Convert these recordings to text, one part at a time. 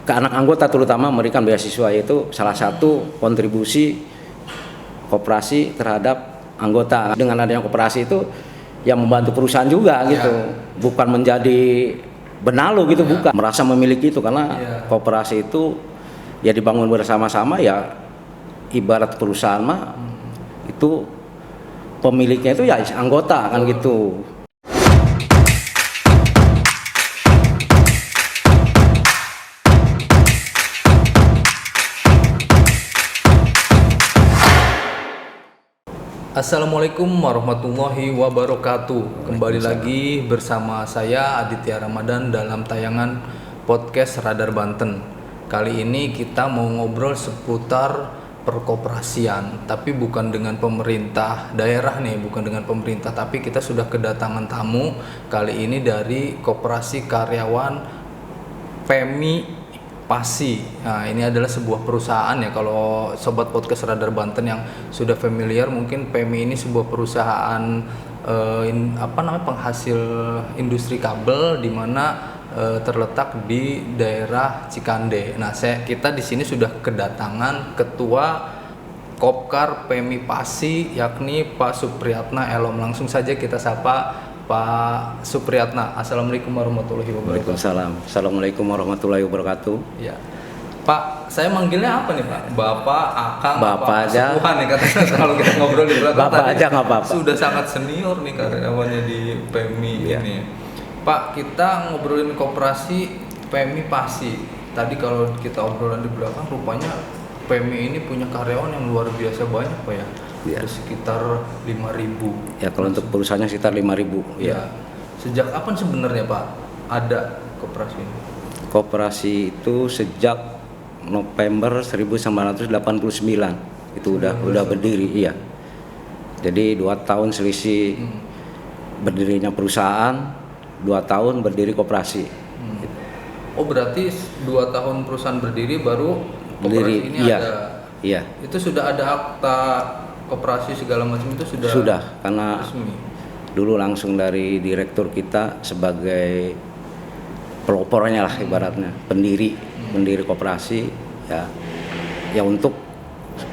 ke anak anggota terutama memberikan beasiswa, yaitu salah satu kontribusi koperasi terhadap anggota. Dengan adanya koperasi itu yang membantu perusahaan juga gitu, bukan menjadi benalu gitu, bukan, merasa memiliki itu, karena koperasi itu ya dibangun bersama-sama, ya ibarat perusahaan mah itu pemiliknya itu ya anggota kan gitu. Assalamualaikum warahmatullahi wabarakatuh. Kembali lagi bersama saya Aditya Ramadan dalam tayangan podcast Radar Banten. Kali ini kita mau ngobrol seputar perkoperasian, tapi bukan dengan pemerintah daerah nih, bukan dengan pemerintah, tapi kita sudah kedatangan tamu kali ini dari Koperasi Karyawan PMI Pasi. Nah, ini adalah sebuah perusahaan ya, kalau sobat podcast Radar Banten yang sudah familiar, mungkin PMI ini sebuah perusahaan penghasil industri kabel di mana terletak di daerah Cikande. Nah, kita di sini sudah kedatangan Ketua Kopkar PMI Pasi, yakni Pak Supriyatna Elom. Langsung saja kita sapa Pak Supriyatna. Assalamualaikum warahmatullahi wabarakatuh. Waalaikumsalam. Assalamualaikum warahmatullahi wabarakatuh. Ya, Pak, saya manggilnya apa nih Pak? Bapak, Akang, Bapak aja. Sepuhan nih katanya kalau kita ngobrol di belakang. Bapak aja nggak apa-apa. Sudah sangat senior nih karyawannya di PMI ini. Pak, kita ngobrolin koperasi PMI Pasi. Tadi kalau kita obrolan di belakang, rupanya PMI ini punya karyawan yang luar biasa banyak Pak ya. Ada sekitar 5.000. Ya, kalau untuk perusahaannya sekitar 5.000. Ya. Sejak kapan sebenarnya Pak ada koperasi ini? Koperasi itu sejak November 1989 itu udah berdiri, iya. Jadi 2 tahun selisih berdirinya perusahaan, 2 tahun berdiri koperasi. Oh, berarti 2 tahun perusahaan berdiri baru koperasi ini iya. ada. Iya. Itu sudah ada akta koperasi segala macam, itu sudah karena resmi. Dulu langsung dari direktur kita sebagai pelopornya lah ibaratnya, pendiri koperasi ya untuk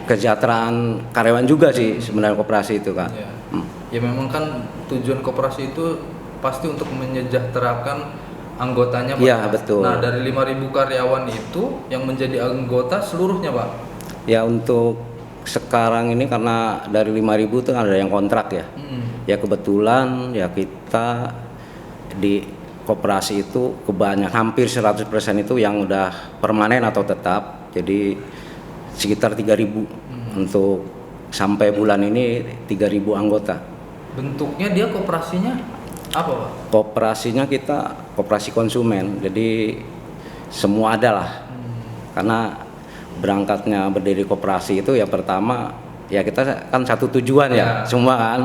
kesejahteraan karyawan juga sih sebenarnya koperasi itu kan. Ya memang kan tujuan koperasi itu pasti untuk menyejahterakan anggotanya Pak. Iya, betul. Nah, dari 5.000 karyawan itu yang menjadi anggota seluruhnya Pak? Ya, untuk sekarang ini karena dari 5.000 itu ada yang kontrak ya. Ya kebetulan ya kita di koperasi itu kebanyakan hampir 100% itu yang udah permanen atau tetap. Jadi sekitar 3.000 untuk sampai bulan ini 3.000 anggota. Bentuknya dia koperasinya apa Pak? Koperasinya kita koperasi konsumen. Jadi semua ada lah. Karena berangkatnya berdiri koperasi itu ya pertama ya kita kan satu tujuan ya semua kan.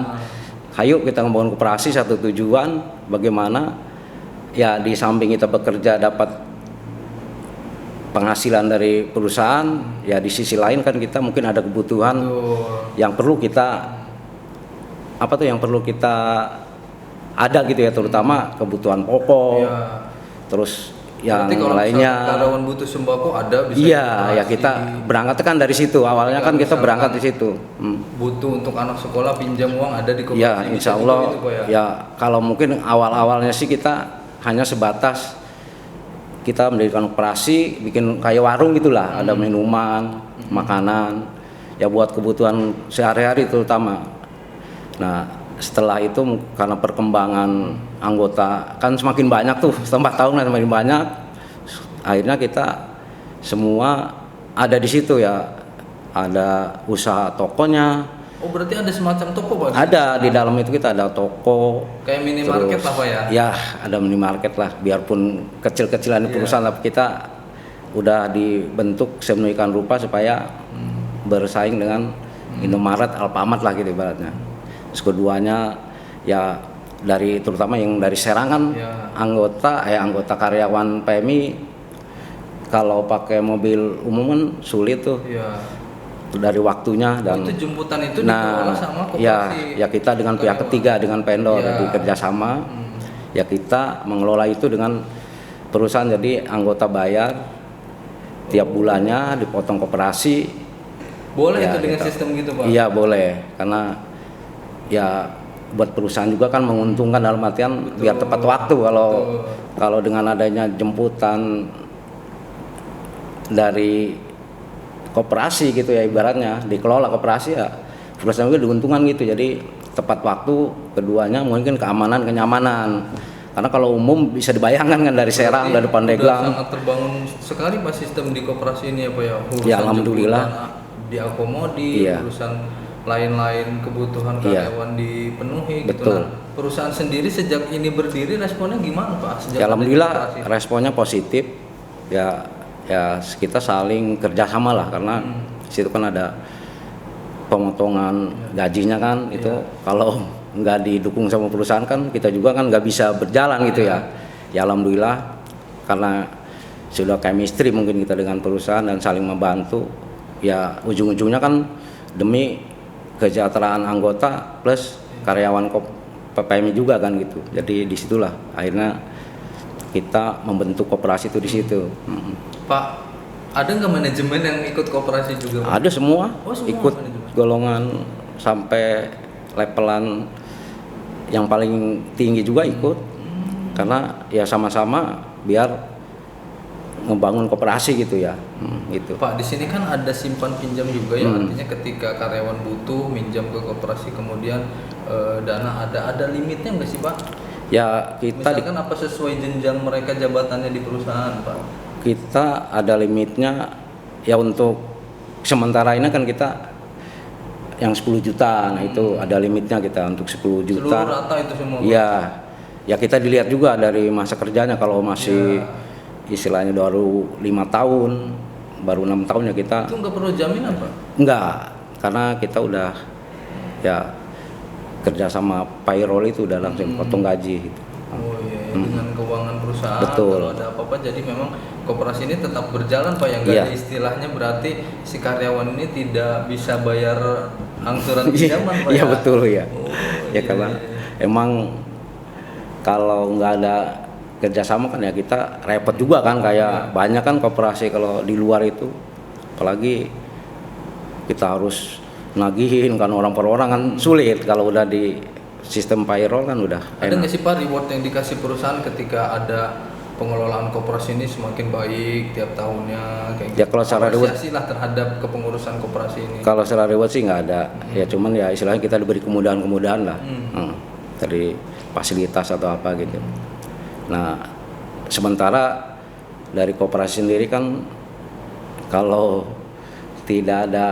Ayo kita membangun koperasi satu tujuan, bagaimana ya di samping kita bekerja dapat penghasilan dari perusahaan, ya di sisi lain kan kita mungkin ada kebutuhan yang perlu kita ada gitu ya, terutama kebutuhan pokok. Terus yang lainnya, karyawan butuh sembako ada bisa. Iya, ya kita berangkat kan dari situ. Awalnya kan kita berangkat di situ. Butuh untuk anak sekolah pinjam uang ada di koperasi. Ya, insya Allah. Ya, kalau mungkin awal-awalnya sih kita hanya sebatas kita mendirikan koperasi, bikin kayak warung gitulah, ada minuman, makanan, ya buat kebutuhan sehari-hari terutama. Nah, setelah itu karena perkembangan anggota kan semakin banyak tuh, setelah 4 tahun kan semakin banyak, akhirnya kita semua ada di situ ya, ada usaha tokonya. Oh, berarti ada semacam toko Pak? Ada, di dalam itu kita ada toko. Kayak minimarket lah Pak ya? Ya, ada minimarket lah, biarpun kecil-kecilan perusahaan, tapi kita udah dibentuk sedemikian rupa supaya bersaing dengan Indomaret, Alfamart lah gitu ibaratnya. Terus keduanya ya terutama yang dari Serang kan anggota karyawan PMI kalau pakai mobil umum kan sulit tuh. Dari waktunya dan itu jemputan itu dikelola sama koperasi. Ya kita dengan pihak ketiga, dengan vendor di kerjasama. Ya kita mengelola itu dengan perusahaan, jadi anggota bayar tiap bulannya dipotong koperasi. Boleh Ya, itu dengan gitu. sistem gitu Pak? Iya boleh, karena ya buat perusahaan juga kan menguntungkan dalam artian biar tepat waktu. Kalau dengan adanya jemputan dari koperasi gitu ya, ibaratnya dikelola koperasi ya perusahaan juga diuntungkan gitu. Jadi tepat waktu, keduanya mungkin keamanan, kenyamanan. Karena kalau umum bisa dibayangkan kan dari Serang, dari Udah Pandeglang. sangat terbangun sekali Pak sistem di koperasi ini ya Pak ya. Ya, alhamdulillah. Jemputan diakomodir, Iya. urusan lain-lain kebutuhan Iya. karyawan dipenuhi gitu. Betul. Nah, perusahaan sendiri sejak ini berdiri responnya gimana Pak? Sejak Ya, ada alhamdulillah koperasi? responnya positif. Ya kita saling kerjasama lah, karena situ kan ada pemotongan gajinya kan, itu kalau nggak didukung sama perusahaan kan kita juga kan nggak bisa berjalan gitu ya. Ya alhamdulillah karena sudah chemistry mungkin kita dengan perusahaan dan saling membantu. Ya ujung-ujungnya kan demi kesejahteraan anggota plus karyawan PPM juga kan gitu. Jadi disitulah akhirnya kita membentuk koperasi itu di situ. Pak, ada nggak manajemen yang ikut koperasi juga Pak? Ada semua, Oh, semua ikut manajemen. golongan sampai levelan yang paling tinggi juga ikut. Karena ya sama-sama biar membangun koperasi gitu ya. Gitu. Pak, di sini kan ada simpan pinjam juga ya, artinya ketika karyawan butuh minjam ke koperasi kemudian dana ada limitnya nggak sih Pak? Ya Misalkan apa sesuai jenjang mereka jabatannya di perusahaan Pak? kita ada limitnya ya. Untuk sementara ini kan kita yang 10 juta, nah itu ada limitnya kita untuk 10 juta. Seluruh rata itu semua Pak? Iya, ya kita dilihat juga dari masa kerjanya. Kalau masih istilahnya baru 5 tahun, baru 6 tahun ya kita Itu nggak perlu jaminan Pak? enggak, karena kita udah ya kerja sama payroll itu udah langsung potong gaji gitu. Oh iya, dengan keuangan perusahaan. Betul. Kalau ada apa-apa, jadi memang koperasi ini tetap berjalan Pak, yang nggak Iya. ada istilahnya berarti si karyawan ini tidak bisa bayar angsuran pinjaman Pak. Iya ya? betul ya. Oh, Ya karena emang kalau nggak ada kerjasama kan ya kita repot juga kan, kayak banyak kan koperasi kalau di luar itu, apalagi kita harus nagihin kan orang per orang kan sulit. Kalau udah di sistem payroll kan udah Ada enak. nggak sih Pak reward yang dikasih perusahaan ketika ada pengelolaan koperasi ini semakin baik tiap tahunnya kayak Ya, kalau secara reward- apresiasi lah terhadap kepengurusan koperasi ini. Kalau secara reward sih nggak ada, ya cuman ya istilahnya kita diberi kemudahan-kemudahan lah, dari fasilitas atau apa gitu. Nah sementara dari koperasi sendiri kan kalau tidak ada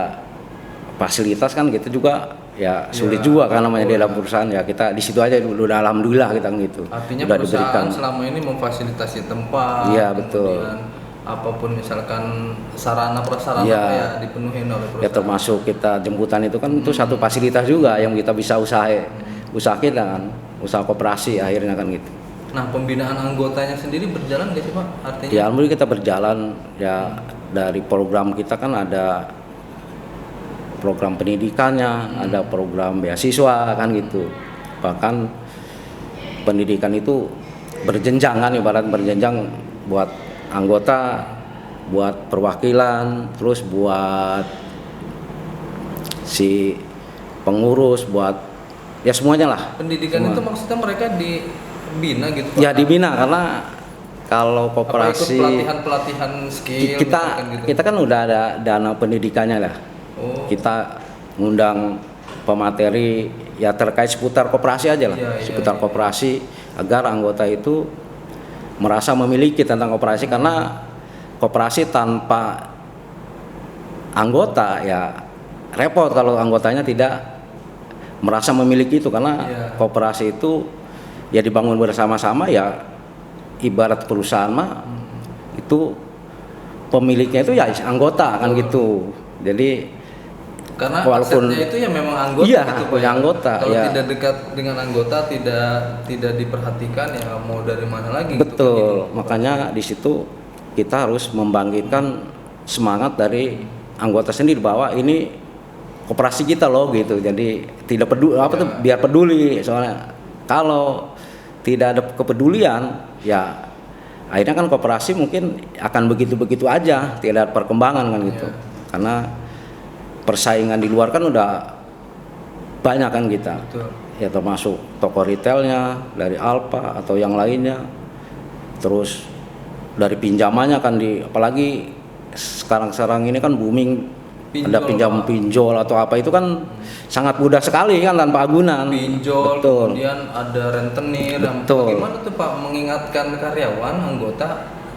fasilitas kan gitu juga ya sulit juga kan namanya di dalam perusahaan. Ya kita di situ aja dulu udah alhamdulillah kita gitu. Artinya udah perusahaan selama ini memfasilitasi tempat, Iya, betul. kemudian apapun misalkan sarana prasarana Iya. ya dipenuhi oleh Ya perusahaan. termasuk kita jemputan itu kan itu satu fasilitas juga yang kita bisa usaha kita kan, usaha koperasi akhirnya kan gitu. Nah, pembinaan anggotanya sendiri berjalan nggak sih Pak? Artinya Ya alhamdulillah kita berjalan ya. Dari program kita kan ada program pendidikannya, ada program beasiswa kan gitu. Bahkan pendidikan itu berjenjang kan, ibarat berjenjang buat anggota, buat perwakilan, terus buat si pengurus, buat ya semuanya lah. pendidikan Semua. itu maksudnya mereka dibina gitu Pak? Ya dibina, karena kalau Apa ikut koperasi pelatihan skill kita misalkan gitu? kita kan udah ada dana pendidikannya lah. Oh, Kita ngundang pemateri ya terkait seputar koperasi aja lah, Iya, iya, seputar iya. koperasi, agar anggota itu merasa memiliki tentang koperasi. Karena koperasi tanpa anggota ya repot kalau anggotanya tidak merasa memiliki itu. Karena Iya. koperasi itu ya dibangun bersama-sama, ya ibarat perusahaan mah itu pemiliknya itu ya anggota kan gitu. Jadi karena walaupun- asetnya itu ya memang anggota Iya, gitu Pak, punya ya. anggota, Kalau ya. tidak dekat dengan anggota, tidak diperhatikan ya mau dari mana lagi gitu kan, betul, jadi. makanya di situ kita harus membangkitkan semangat dari anggota sendiri bahwa ini koperasi kita loh gitu. Jadi tidak peduli apa tuh, biar peduli. Soalnya kalau tidak ada kepedulian ya akhirnya kan koperasi mungkin akan begitu-begitu aja, tidak ada perkembangan kan gitu. Iya. Karena persaingan di luar kan udah banyak kan kita. Betul. Ya termasuk toko retailnya dari Alfa atau yang lainnya. Terus dari pinjamannya kan apalagi sekarang ini kan booming, ada pinjam pinjol atau apa itu kan sangat mudah sekali kan tanpa agunan. Pinjol, betul. kemudian ada rentenir. Betul. Bagaimana tuh Pak mengingatkan karyawan anggota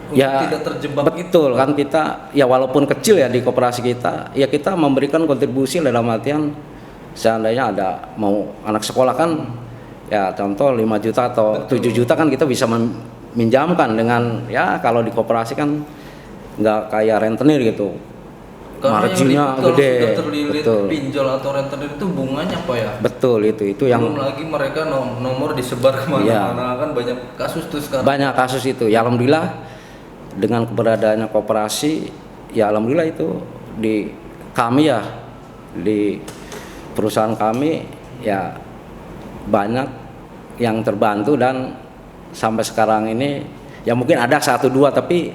untuk Ya, tidak terjebak betul kan kita ya walaupun kecil ya di koperasi kita ya kita memberikan kontribusi dalam artian seandainya ada mau anak sekolah kan ya contoh 5 juta atau 7 juta kan kita bisa meminjamkan dengan ya kalau di koperasi kan nggak kayak rentenir gitu. Karena Marginnya kalau gede. sudah terlilit Betul. pinjol atau rentenir itu bunganya apa ya? Betul itu yang Belum lagi mereka nomor disebar kemana-mana kan banyak kasus tuh sekarang. banyak kasus itu. Ya alhamdulillah dengan keberadaannya koperasi ya alhamdulillah itu di kami ya di perusahaan kami ya banyak yang terbantu dan sampai sekarang ini ya mungkin ada 1-2 tapi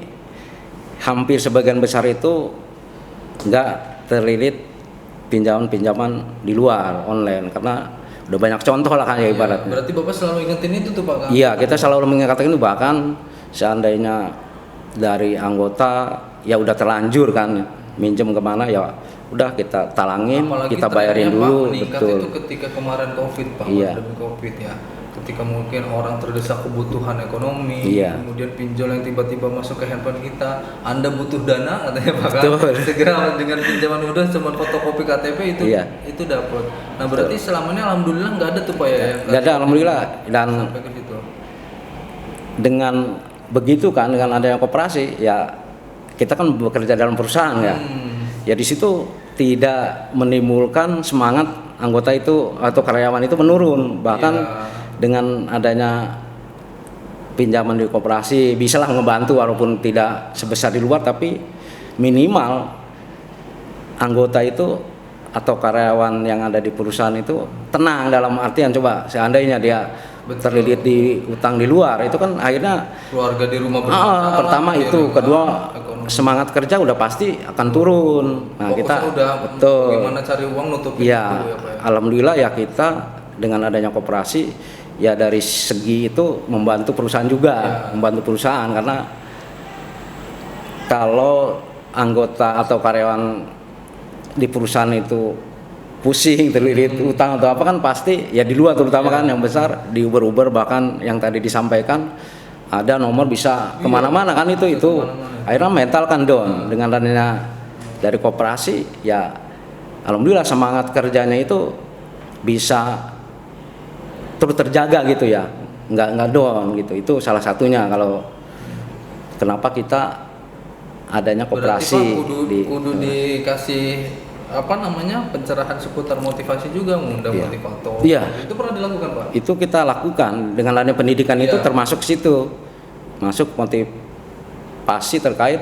hampir sebagian besar itu enggak terlilit pinjaman-pinjaman di luar online karena udah banyak contoh lah kan ya ibaratnya. Berarti Bapak selalu ingetin itu tuh Pak? Iya, kita selalu mengingatkan itu bahkan seandainya dari anggota ya udah terlanjur kan minjem kemana ya udah kita talangin, apalagi kita bayarin trennya, dulu. Pak, meningkat betul. itu ketika kemarin Covid Pak, Iya. pandemi Covid ya. Ketika mungkin orang terdesak kebutuhan ekonomi, Iya. kemudian pinjol yang tiba-tiba masuk ke handphone kita, Anda butuh dana katanya Pak kan? Betul. Segera dengan pinjaman udah cuma fotokopi KTP itu Iya. itu dapat. Nah berarti selama ini alhamdulillah nggak ada tuh Pak ya? yang Nggak ada alhamdulillah dan sampai ke situ. dengan begitu kan dengan adanya koperasi ya kita kan bekerja dalam perusahaan ya. Ya di situ tidak menimbulkan semangat anggota itu atau karyawan itu menurun bahkan dengan adanya pinjaman di koperasi bisalah ngebantu walaupun tidak sebesar di luar tapi minimal anggota itu atau karyawan yang ada di perusahaan itu tenang dalam artian coba seandainya dia terlilit di utang di luar itu kan akhirnya keluarga di rumah bermasalah. pertama di itu rumah, kedua ekonomi. semangat kerja udah pasti akan turun. Nah, Fokusnya kita udah betul. gimana cari uang nutupin Ya, itu ya Pak ya? alhamdulillah ya kita dengan adanya koperasi ya dari segi itu membantu perusahaan juga, membantu perusahaan karena kalau anggota atau karyawan di perusahaan itu pusing terlilit utang atau apa kan pasti ya di luar terutama kan yang besar di Uber bahkan yang tadi disampaikan ada nomor bisa kemana-mana kan itu akhirnya mental kan down dengan adanya dari koperasi ya alhamdulillah semangat kerjanya itu bisa terus terjaga gitu ya nggak down gitu itu salah satunya kalau kenapa kita adanya koperasi. Berarti Pak kudu dikasih apa namanya pencerahan seputar motivasi juga mengundang motivator. Iya. Itu pernah dilakukan Pak? Itu kita lakukan dengan adanya pendidikan itu termasuk situ masuk motivasi terkait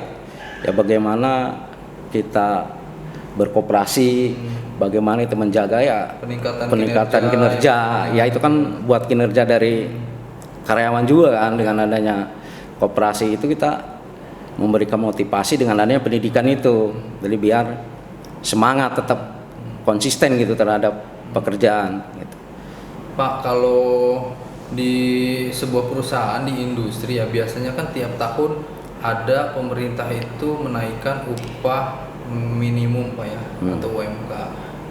ya bagaimana kita berkoperasi, bagaimana itu menjaga ya peningkatan kinerja ya itu kan buat kinerja dari karyawan juga kan dengan adanya koperasi itu kita memberikan motivasi dengan adanya pendidikan itu jadi biar semangat tetap konsisten gitu terhadap pekerjaan gitu. Pak kalau di sebuah perusahaan di industri ya biasanya kan tiap tahun ada pemerintah itu menaikkan upah minimum Pak ya atau UMK.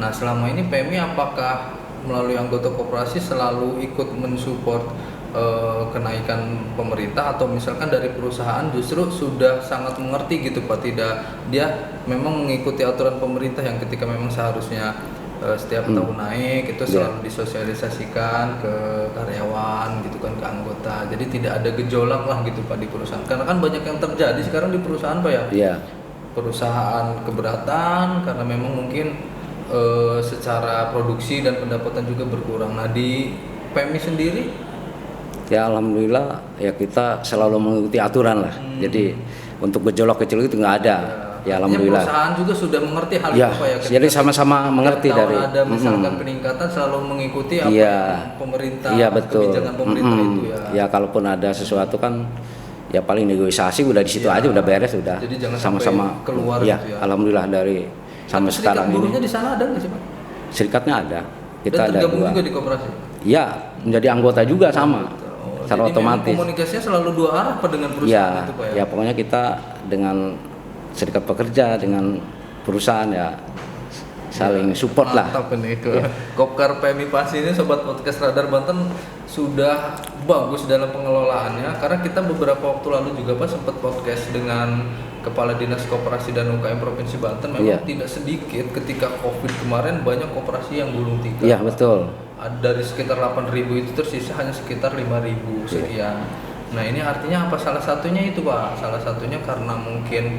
Nah selama ini PMI apakah melalui anggota koperasi selalu ikut mensupport kenaikan pemerintah atau misalkan dari perusahaan justru sudah sangat mengerti gitu Pak tidak dia memang mengikuti aturan pemerintah yang ketika memang seharusnya setiap tahun naik itu selalu disosialisasikan ke karyawan gitu kan ke anggota jadi tidak ada gejolak lah gitu Pak di perusahaan karena kan banyak yang terjadi sekarang di perusahaan Pak ya. Iya. Perusahaan keberatan karena memang mungkin secara produksi dan pendapatan juga berkurang. Nah di PMI sendiri ya alhamdulillah ya kita selalu mengikuti aturan lah jadi untuk gejolak kecil itu nggak ada ya alhamdulillah perusahaan juga sudah mengerti hal ya, itu Pak ya jadi sama-sama mengerti dari ada misalkan peningkatan selalu mengikuti apa iya, yang pemerintah iya betul kebijakan pemerintah itu ya ya kalaupun ada sesuatu kan ya paling negosiasi udah di situ Iya. aja udah beres udah. Jadi jangan sama-sama sampai keluar ya, gitu ya. alhamdulillah dari sampai Serikat sekarang buruhnya ini. di sana ada nggak sih Pak? Serikatnya ada. Kita Dan ada tergabung 2. juga di koperasi. Iya, menjadi anggota juga sama. Oh, Secara jadi memang otomatis. komunikasinya selalu 2 arah Pak dengan perusahaan itu Pak ya? Ya pokoknya kita dengan serikat pekerja dengan perusahaan ya saling support lah. Mantap ini ke Kopkar PMI Pasi ini sobat podcast Radar Banten sudah bagus dalam pengelolaannya karena kita beberapa waktu lalu juga Pak sempat podcast dengan Kepala Dinas Koperasi dan UKM Provinsi Banten memang tidak sedikit ketika Covid kemarin banyak koperasi yang gulung tikar. Iya betul. Dari sekitar 8.000 itu tersisa hanya sekitar 5.000 sekian. Nah ini artinya apa? Salah satunya itu Pak. Salah satunya karena mungkin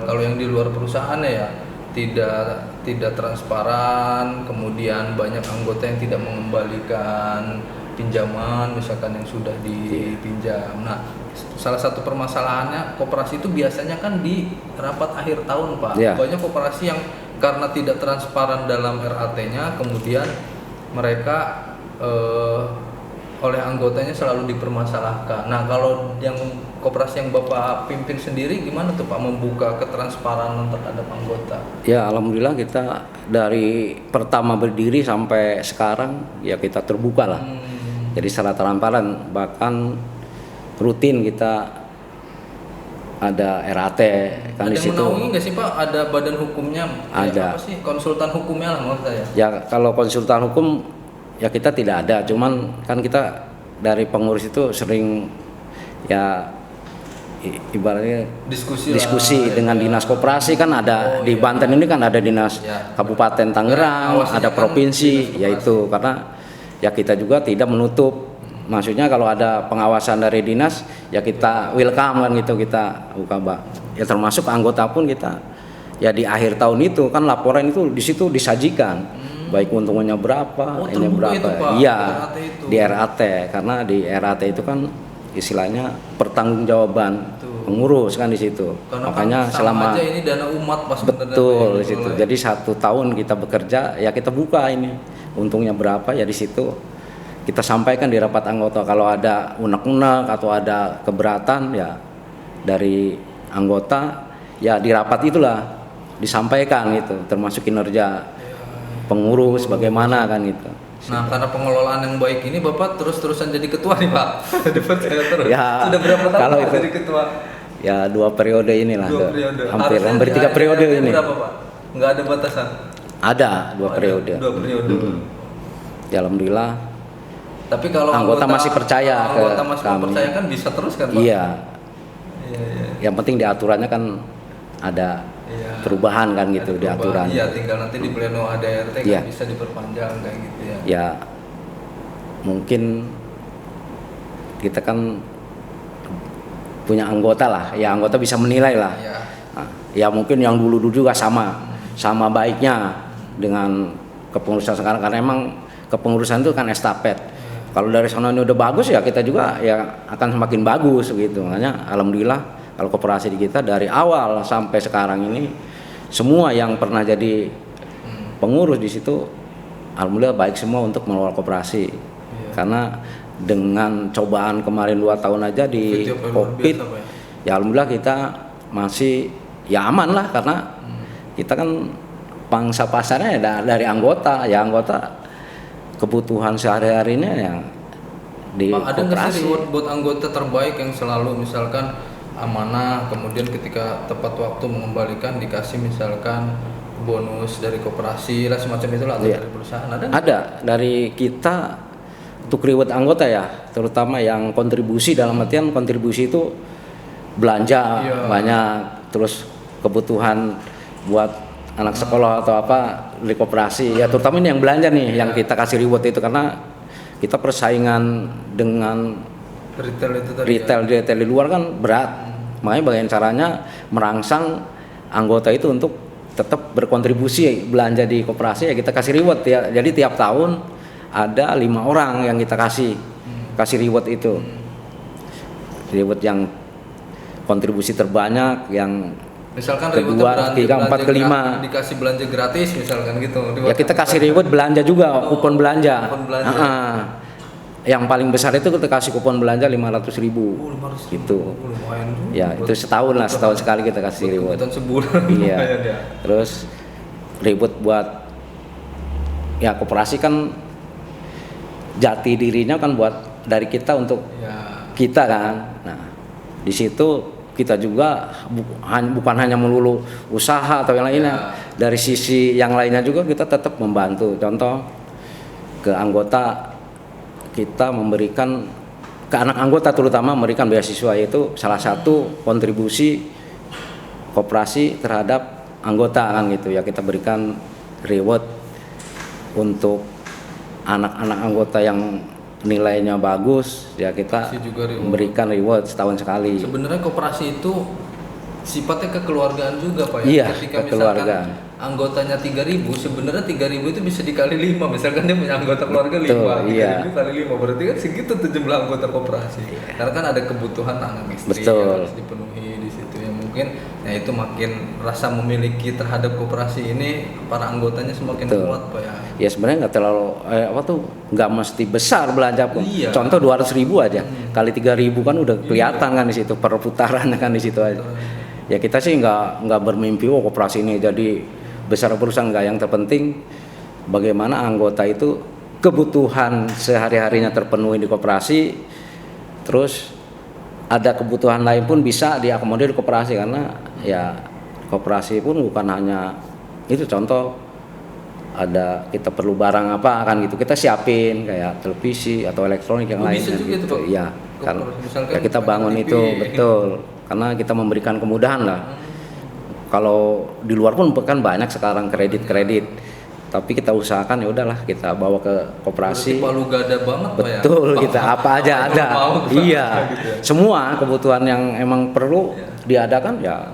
kalau yang di luar perusahaan ya tidak transparan, kemudian banyak anggota yang tidak mengembalikan pinjaman misalkan yang sudah dipinjam. Nah, salah satu permasalahannya koperasi itu biasanya kan di rapat akhir tahun, Pak. Banyak koperasi yang karena tidak transparan dalam RAT-nya, kemudian mereka oleh anggotanya selalu dipermasalahkan. Nah, kalau yang koperasi yang Bapak pimpin sendiri gimana tuh Pak membuka ketransparanan terhadap anggota? Ya, alhamdulillah kita dari pertama berdiri sampai sekarang ya kita terbuka lah. Jadi secara transparan, bahkan rutin kita ada RAT kan di situ. Ada menaungi nggak sih Pak? Ada badan hukumnya? Ada. Apa sih konsultan hukumnya lah maksud saya? Ya kalau konsultan hukum ya kita tidak ada, cuman kan kita dari pengurus itu sering ya ibaratnya diskusi dengan dinas koperasi kan ada di Banten ini kan ada dinas Kabupaten Tangerang, ada provinsi, yaitu karena ya kita juga tidak menutup. Maksudnya kalau ada pengawasan dari dinas ya kita welcome kan gitu, kita buka ya termasuk anggota pun kita ya di akhir tahun itu kan laporan itu di situ disajikan baik untungnya berapa, ini berapa. Iya di RAT karena di RAT itu kan istilahnya pertanggungjawaban pengurus kan di situ. Karena makanya kan selama aja ini dana umat pas betul di situ. Jadi 1 tahun kita bekerja ya kita buka ini untungnya berapa ya di situ kita sampaikan di rapat anggota. Kalau ada unek-unek atau ada keberatan ya dari anggota ya di rapat itulah disampaikan gitu, termasuk kinerja pengurus bagaimana kan gitu. Nah karena pengelolaan yang baik ini Bapak terus-terusan jadi ketua nih Pak. Dipercaya terus. Ya, sudah berapa tahun kalau Pak itu, jadi ketua? Ya 2 periode inilah. 2 periode. Hampir 3 periode ini. Berapa Pak? Nggak ada batasan? Ada 2 periode. 2 periode. Ya alhamdulillah. Tapi kalau anggota masih percaya anggota masih percaya kan bisa terus kan Pak? Iya. Yang penting di aturannya kan ada perubahan kan gitu di aturan. Iya, tinggal nanti di pleno ADRT kan bisa diperpanjang kayak gitu ya. Ya mungkin kita kan punya anggota lah, ya anggota bisa menilai lah. Nah, ya mungkin yang dulu juga sama baiknya dengan kepengurusan sekarang karena emang kepengurusan itu kan estafet. Kalau dari sana ini udah bagus ya kita juga ya akan semakin bagus gitu. Makanya alhamdulillah kalau koperasi di kita dari awal sampai sekarang ini semua yang pernah jadi pengurus di situ alhamdulillah baik semua untuk mengelola koperasi. Karena dengan cobaan kemarin 2 tahun aja di Covid ya alhamdulillah kita masih ya aman lah karena kita kan pangsa pasarnya ya dari anggota, ya anggota kebutuhan sehari-harinya yang di Pak, ada nggak sih koperasi. reward buat anggota terbaik yang selalu misalkan amanah, kemudian ketika tepat waktu mengembalikan dikasih misalkan bonus dari koperasi lah semacam itu lah atau dari perusahaan ada? Ada dari kita untuk reward anggota ya, terutama yang kontribusi dalam artian kontribusi itu belanja banyak, terus kebutuhan buat anak sekolah atau apa di koperasi ya terutama ini yang belanja nih yang kita kasih reward itu karena kita persaingan dengan retail di luar kan berat. Makanya bagaimana caranya merangsang anggota itu untuk tetap berkontribusi belanja di koperasi ya kita kasih reward ya. Jadi tiap tahun ada 5 orang yang kita kasih reward itu. Reward yang kontribusi terbanyak, yang misalkan kedua, 3, 4, 5 dikasih belanja gratis misalkan gitu. Ya kita kasih reward belanja juga, kupon belanja. yang paling besar itu kita kasih kupon belanja 500.000 500.000. gitu. Lumayan juga. Ya itu setahun lah, setahun sekali kita kasih reward. Kebutuhan sebulan. Iya. Lumayan ya. Terus reward buat ya koperasi kan jati dirinya kan buat dari kita untuk Ya. kita kan. Nah di situ kita juga bukan hanya melulu usaha atau yang lainnya. Dari sisi yang lainnya juga kita tetap membantu. Contoh ke anggota kita memberikan ke anak anggota terutama memberikan beasiswa, yaitu salah satu kontribusi koperasi terhadap anggota kan gitu ya. Kita berikan reward untuk anak-anak anggota yang nilainya bagus ya, kita Kasih juga reward. memberikan reward setahun sekali. Sebenarnya koperasi itu sifatnya kekeluargaan juga Pak ya. Iya, Ketika kekeluargaan. misalkan anggotanya 3.000, sebenarnya 3.000 itu bisa dikali 5. Misalkan dia punya anggota keluarga 5, Betul, 3.000 iya. kali 5, berarti kan segitu tuh jumlah anggota koperasi. Karena kan ada kebutuhan anak istri Betul. yang harus dipenuhi di situ ya, mungkin nah itu makin rasa memiliki terhadap koperasi ini para anggotanya semakin Betul. kuat Pak ya. Ya sebenarnya nggak terlalu nggak mesti besar belanja pun. Iya. Contoh 200.000 aja kali 3.000 kan udah kelihatan kan di situ perputarannya kan di situ aja. Ya kita sih nggak bermimpi koperasi ini jadi besar perusahaan, nggak. Yang terpenting bagaimana anggota itu kebutuhan sehari-harinya terpenuhi di koperasi, terus ada kebutuhan lain pun bisa diakomodir di koperasi, karena ya koperasi pun bukan hanya itu. Contoh ada kita perlu barang apa kan gitu, kita siapin kayak televisi atau elektronik yang lain Bisa juga gitu. tuh, Pak. Iya kan Misalkan ya kita bangun TV. itu betul, karena kita memberikan kemudahan lah. Kalau di luar pun kan banyak sekarang kredit, tapi kita usahakan ya udahlah kita bawa ke koperasi. Berarti palu gada banget Pak ya. Betul, kita apa aja ada. Mau, Iya. gitu ya. Semua kebutuhan yang emang perlu diadakan ya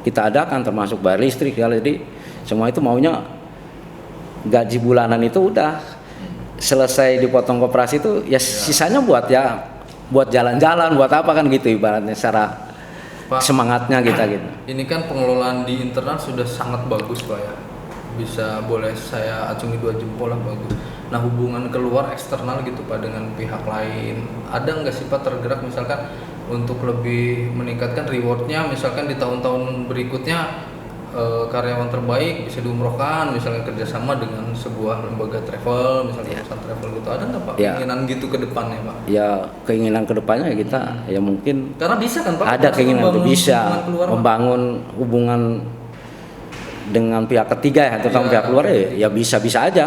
kita adakan, termasuk bayar listrik ya. Jadi semua itu maunya gaji bulanan itu udah selesai dipotong koperasi itu ya sisanya buat jalan-jalan, buat apa kan gitu ibaratnya secara Pak, semangatnya kita gitu. ini kan pengelolaan di internal sudah sangat bagus Pak ya. Bisa boleh saya acungi 2 jempol lah, bagus. Nah hubungan keluar eksternal gitu Pak dengan pihak lain, ada nggak sih Pak tergerak misalkan untuk lebih meningkatkan rewardnya, misalkan di tahun-tahun berikutnya karyawan terbaik bisa diumrohkan, misalnya kerjasama dengan sebuah lembaga travel, misalnya perusahaan travel gitu, ada nggak Pak keinginan gitu ke depannya Pak? Ya keinginan kedepannya ya kita ya mungkin Karena bisa kan Pak? ada keinginan untuk membangun bisa hubungan keluar, Pak? membangun hubungan dengan pihak ketiga ya, terutama pihak luar ya bisa-bisa aja.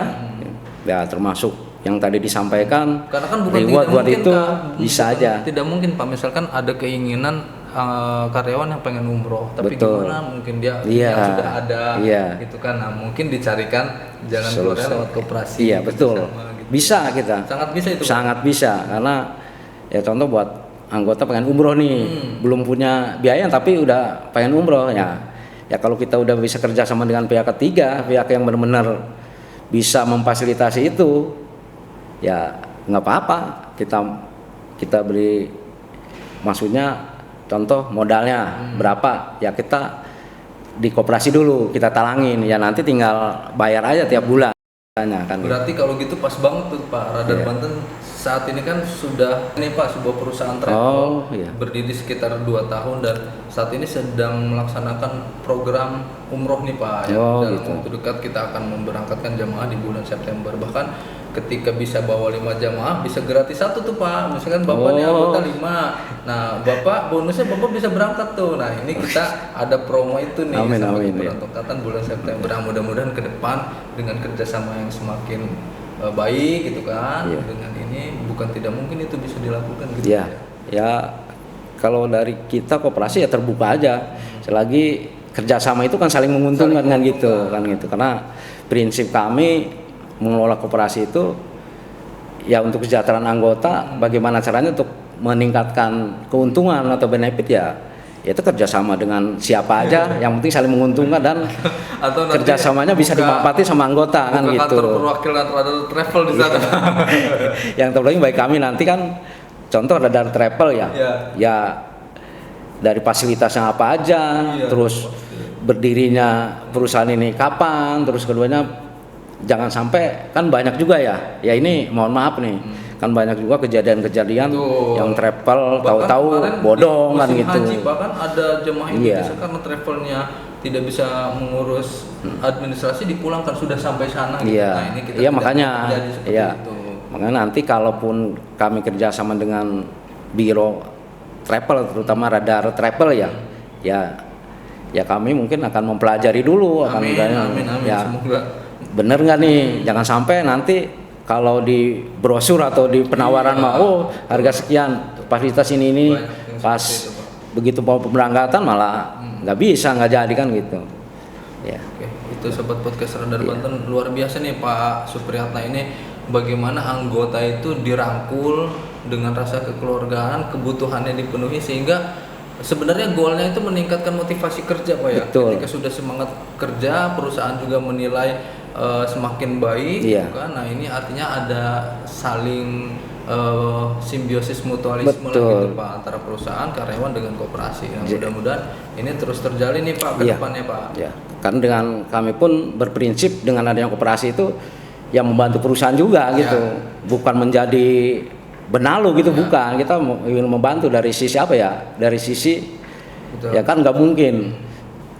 Ya termasuk yang tadi disampaikan, Karena kan bukan reward tidak buat mungkin, itu Kak. bisa Bukan aja. Tidak mungkin Pak, misalkan ada keinginan karyawan yang pengen umroh, tapi Betul. gimana mungkin dia Iya. yang sudah ada Iya. gitu kan. Nah, mungkin dicarikan jalan keluarnya lewat koperasi. Iya betul, kerjasama gitu. bisa kita. Sangat bisa itu. Pak. Sangat bisa, karena ya contoh buat anggota pengen umroh nih, belum punya biaya tapi udah pengen umroh ya. Ya kalau kita udah bisa kerja sama dengan pihak ketiga, pihak yang benar-benar bisa memfasilitasi itu, ya nggak apa-apa. Kita beli, maksudnya contoh modalnya berapa, ya kita di koperasi dulu kita talangin, ya nanti tinggal bayar aja tiap bulan. Kan. Berarti kalau gitu pas banget tuh Pak, Radar Iya. Banten saat ini kan sudah ini Pak sebuah perusahaan travel Oh, iya. berdiri sekitar 2 tahun dan saat ini sedang melaksanakan program umroh nih Pak. Ya. Oh, Dalam gitu. waktu dekat kita akan memberangkatkan jamaah di bulan September, bahkan ketika bisa bawa 5 jamaah bisa gratis 1 tuh Pak. Misalkan Bapak nih Oh. anggota 5. Nah, Bapak bonusnya Bapak bisa berangkat tuh. Nah, ini kita ada promo itu nih Amin, sama amin, keberangkatan bulan September. Nah, mudah-mudahan ke depan dengan kerjasama yang semakin baik gitu kan, Iya. dengan ini bukan tidak mungkin itu bisa dilakukan gitu. Ya kalau dari kita koperasi ya terbuka aja, selagi kerjasama itu kan saling menguntungkan kan gitu, karena prinsip kami mengelola koperasi itu ya untuk kesejahteraan anggota, bagaimana caranya untuk meningkatkan keuntungan atau benefit ya itu kerjasama dengan siapa aja, yang penting saling menguntungkan dan Atau nanti kerjasamanya bisa dimanfaati sama anggota kan buka gitu. kantor perwakilan Radar Travel di sana. Yang terpenting bagi kami nanti kan contoh Radar Travel ya, Iya. ya dari fasilitasnya apa aja, Iya, terus berdirinya perusahaan ini kapan, terus keduanya jangan sampai kan banyak juga ya ini mohon maaf nih Kan banyak juga kejadian-kejadian Betul. yang travel Bahkan tahu-tahu kemarin bodong di kan musim gitu. haji bahkan ada jemaah Iya. Indonesia karena travelnya tidak bisa mengurus administrasi dipulangkan sudah sampai sana gitu. Iya. Nah, ini kita Iya, tidak makanya. mau terjadi seperti Iya. itu. Makanya nanti kalaupun kami kerjasama dengan biro travel, terutama radar travel ya kami mungkin akan mempelajari dulu akan Amin, misalnya, amin, ya semoga. bener nggak nih, jangan sampai nanti kalau di brosur atau di penawaran Iya. harga sekian fasilitas ini Banyak yang pas seperti itu, Pak. begitu mau pemberangkatan malah nggak bisa, nggak jadi kan gitu ya. Oke, itu sobat podcast Radar Banten, luar biasa nih Pak Supriyatna ini, bagaimana anggota itu dirangkul dengan rasa kekeluargaan, kebutuhannya dipenuhi sehingga sebenarnya goalnya itu meningkatkan motivasi kerja Pak ya. Betul. Ketika sudah semangat kerja, perusahaan juga menilai semakin baik, Iya. kan? Nah ini artinya ada saling simbiosis mutualisme lah Betul. gitu Pak antara perusahaan, karyawan dengan koperasi. Nah, mudah-mudahan ini terus terjalin nih Pak ke Iya. depannya Pak. Ya, karena dengan kami pun berprinsip dengan adanya koperasi itu yang membantu perusahaan juga gitu, bukan menjadi benalu gitu, bukan. Kita ingin membantu dari sisi apa ya? Dari sisi Betul. ya kan nggak mungkin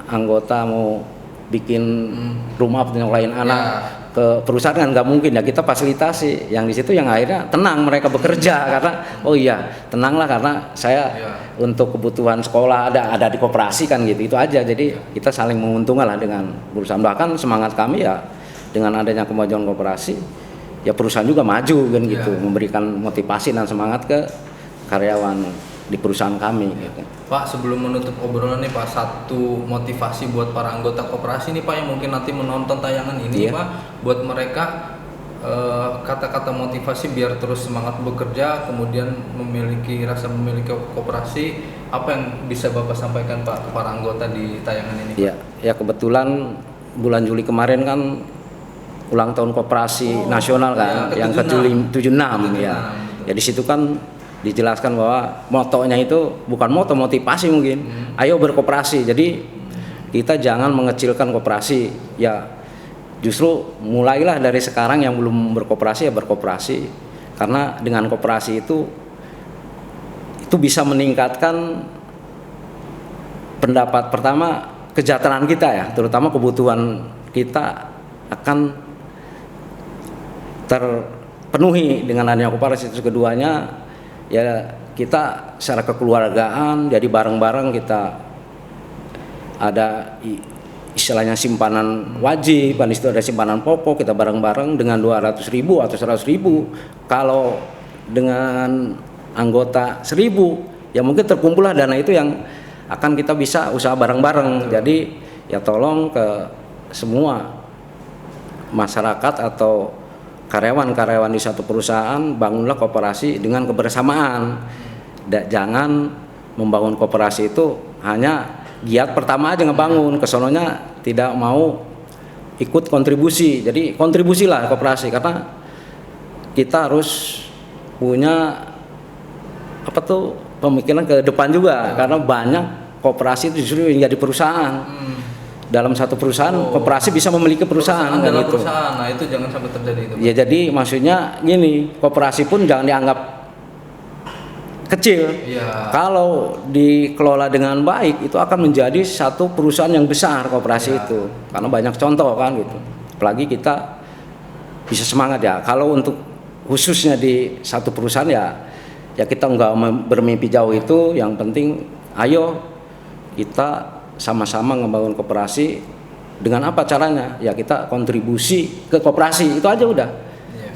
anggota mau bikin rumah atau yang lain anak ke perusahaan kan nggak mungkin ya, kita fasilitasi yang di situ yang akhirnya tenang mereka bekerja karena oh iya tenanglah karena saya untuk kebutuhan sekolah ada di koperasi kan gitu, itu aja. Jadi kita saling menguntungkan lah dengan perusahaan, bahkan semangat kami ya dengan adanya kemajuan koperasi ya perusahaan juga maju kan gitu, memberikan motivasi dan semangat ke karyawan di perusahaan kami gitu. Pak, sebelum menutup obrolan nih Pak, satu motivasi buat para anggota koperasi nih Pak yang mungkin nanti menonton tayangan ini Pak, buat mereka kata-kata motivasi biar terus semangat bekerja, kemudian memiliki koperasi, apa yang bisa Bapak sampaikan Pak ke para anggota di tayangan ini Pak? Ya kebetulan bulan Juli kemarin kan ulang tahun koperasi nasional kan, yang ke-76 ya. Ya di situ kan dijelaskan bahwa motonya itu bukan moto motivasi mungkin, ayo berkoperasi. Jadi kita jangan mengecilkan koperasi, ya justru mulailah dari sekarang yang belum berkoperasi ya berkoperasi, karena dengan koperasi itu bisa meningkatkan pendapat pertama kesejahteraan kita ya, terutama kebutuhan kita akan terpenuhi dengan adanya koperasi. Terus keduanya ya kita secara kekeluargaan, jadi bareng-bareng kita ada istilahnya simpanan wajib, di situ ada simpanan pokok, kita bareng-bareng dengan 200.000 atau 100.000. Kalau dengan anggota 1.000 ya mungkin terkumpullah dana itu yang akan kita bisa usaha bareng-bareng. Jadi ya tolong ke semua masyarakat atau karyawan-karyawan di satu perusahaan, bangunlah koperasi dengan kebersamaan. Jangan membangun koperasi itu hanya giat pertama aja ngebangun, kesononya tidak mau ikut kontribusi. Jadi kontribusilah koperasi, karena kita harus punya pemikiran ke depan juga, karena banyak koperasi itu justru menjadi perusahaan. Dalam satu perusahaan, koperasi bisa memiliki perusahaan dalam gitu. perusahaan. Nah itu jangan sampai terjadi itu. Ya jadi maksudnya gini, koperasi pun jangan dianggap kecil. Ya. Kalau dikelola dengan baik itu akan menjadi satu perusahaan yang besar koperasi itu. Karena banyak contoh kan gitu. Apalagi kita bisa semangat ya. Kalau untuk khususnya di satu perusahaan ya kita nggak bermimpi jauh itu. Yang penting ayo kita sama-sama ngebangun koperasi. Dengan apa caranya? Ya kita kontribusi ke koperasi, itu aja udah.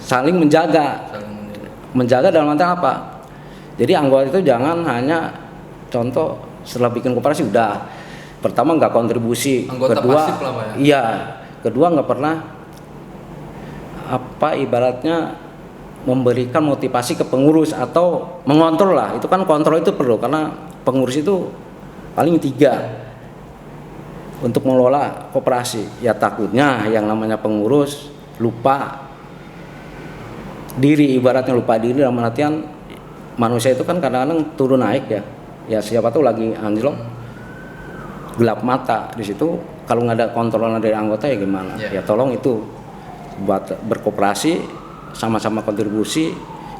Saling menjaga. Menjaga dalam arti apa? Jadi anggota itu jangan hanya contoh setelah bikin koperasi udah pertama nggak kontribusi, anggota kedua pasif lah Pak ya? Iya, kedua nggak pernah ibaratnya memberikan motivasi ke pengurus atau mengontrol lah. Itu kan kontrol itu perlu, karena pengurus itu paling 3 untuk mengelola koperasi. Ya takutnya yang namanya pengurus lupa diri, ibaratnya lupa diri dalam artian manusia itu kan kadang-kadang turun naik ya. Ya siapa tuh lagi anjlok, gelap mata di situ. Kalau nggak ada kontrol dari anggota ya gimana? Ya tolong itu buat berkoperasi, sama-sama kontribusi.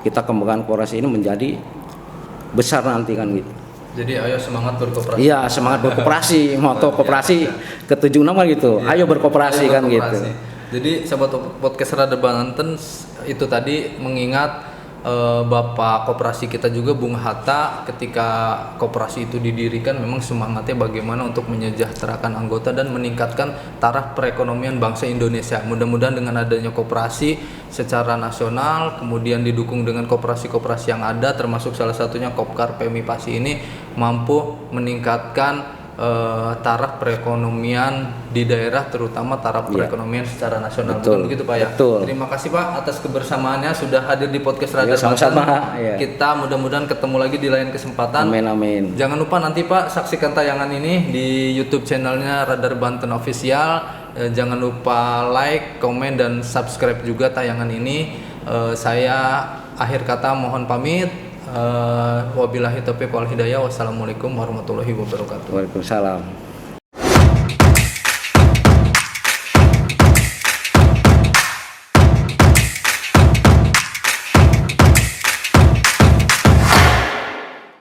kita kembangkan koperasi ini menjadi besar nanti kan gitu. Jadi ayo semangat berkoperasi. Iya, semangat berkoperasi, moto koperasi ke-76 kan gitu. Ayo berkoperasi kan gitu. Jadi sahabat podcast Radar Banten itu tadi mengingat Bapak koperasi kita juga Bung Hatta, ketika koperasi itu didirikan memang semangatnya bagaimana untuk menyejahterakan anggota dan meningkatkan taraf perekonomian bangsa Indonesia. Mudah-mudahan dengan adanya koperasi secara nasional, kemudian didukung dengan koperasi-koperasi yang ada, termasuk salah satunya Kopkar PMI Pasi ini mampu meningkatkan taraf perekonomian di daerah, terutama taraf perekonomian secara nasional. Betul begitu Pak ya? Betul. Terima kasih Pak atas kebersamaannya sudah hadir di podcast Radar sama-sama, Banten. Kita mudah-mudahan ketemu lagi di lain kesempatan. Amin. Jangan lupa nanti Pak saksikan tayangan ini di YouTube channelnya Radar Banten Official. Jangan lupa like, komen, dan subscribe juga tayangan ini. Saya akhir kata mohon pamit. Wabillahi taufiq wal hidayah. Wassalamualaikum warahmatullahi wabarakatuh. Waalaikumsalam.